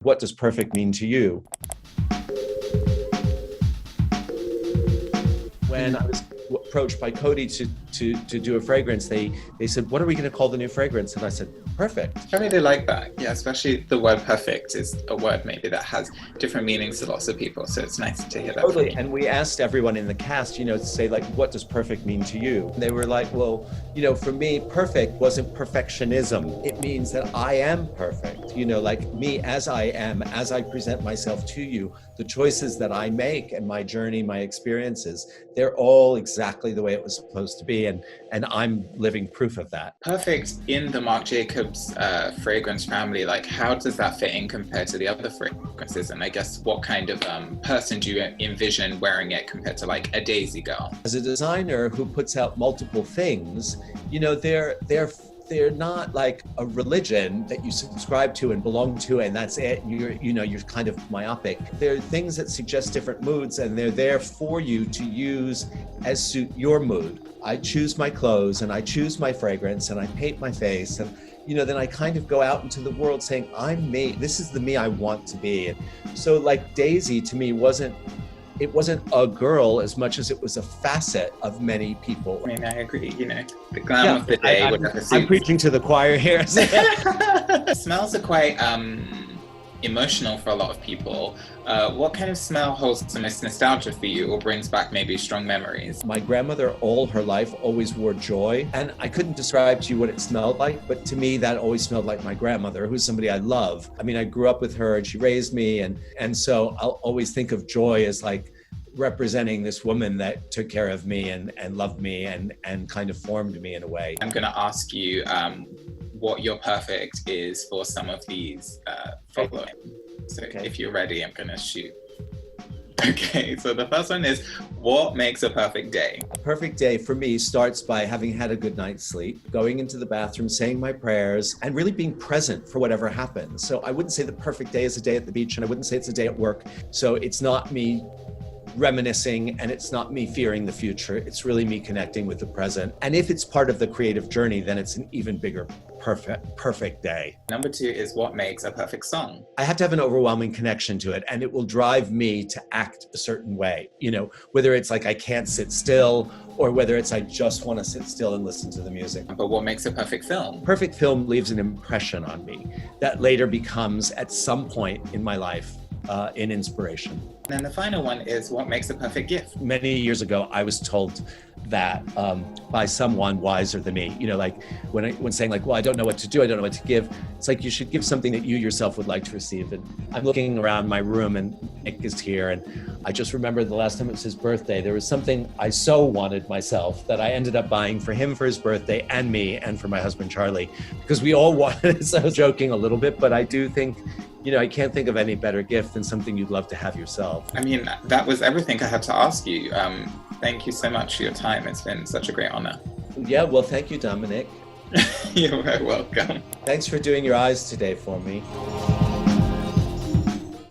What does perfect mean to you? When I was approached by Cody to do a fragrance, they said, what are we going to call the new fragrance? And I said, perfect. I really like that. Yeah, especially the word perfect is a word maybe that has different meanings to lots of people. So it's nice to hear that. Totally. And we asked everyone in the cast, to say like, what does perfect mean to you? And they were like, well, for me, perfect wasn't perfectionism. It means that I am perfect, like me as I am, as I present myself to you, the choices that I make and my journey, my experiences, they're all exactly the way it was supposed to be. And I'm living proof of that. Perfect in the Marc Jacobs fragrance family, like how does that fit in compared to the other fragrances? And I guess what kind of person do you envision wearing it compared to like a Daisy girl? As a designer who puts out multiple things, they're not like a religion that you subscribe to and belong to, and that's it. You're kind of myopic. They're things that suggest different moods, and they're there for you to use as suit your mood. I choose my clothes, and I choose my fragrance, and I paint my face, and then I kind of go out into the world saying, I'm me. This is the me I want to be. And so like Daisy to me wasn't a girl as much as it was a facet of many people. I mean, I agree, the glam of the day. I'm preaching to the choir here. Smells are quite emotional for a lot of people. What kind of smell holds the most nostalgia for you or brings back maybe strong memories? My grandmother all her life always wore Joy, and I couldn't describe to you what it smelled like, but to me that always smelled like my grandmother, who's somebody I love. I mean, I grew up with her and she raised me, and so I'll always think of Joy as like representing this woman that took care of me and loved me and kind of formed me in a way. I'm going to ask you what your perfect is for some of these following. So if you're ready, I'm going to shoot. Okay, so the first one is, what makes a perfect day? A perfect day for me starts by having had a good night's sleep, going into the bathroom, saying my prayers, and really being present for whatever happens. So I wouldn't say the perfect day is a day at the beach, and I wouldn't say it's a day at work. So it's not me reminiscing, and it's not me fearing the future. It's really me connecting with the present. And if it's part of the creative journey, then it's an even bigger perfect day. Number 2 is, what makes a perfect song? I have to have an overwhelming connection to it, and it will drive me to act a certain way, whether it's like I can't sit still, or whether it's I just want to sit still and listen to the music. But what makes a perfect film? Perfect film leaves an impression on me that later becomes, at some point in my life, an inspiration. And then the final one is, what makes a perfect gift? Many years ago, I was told that by someone wiser than me, like when saying like, well, I don't know what to do, I don't know what to give. It's like, you should give something that you yourself would like to receive. And I'm looking around my room, and Nick is here. And I just remember the last time it was his birthday, there was something I so wanted myself that I ended up buying for him for his birthday, and me, and for my husband, Charlie, because we all wanted it. So I was joking a little bit, but I do think, I can't think of any better gift than something you'd love to have yourself. I mean, that was everything I had to ask you. Thank you so much for your time. It's been such a great honor. Yeah, well, thank you, Dominic. You're very welcome. Thanks for doing your eyes today for me.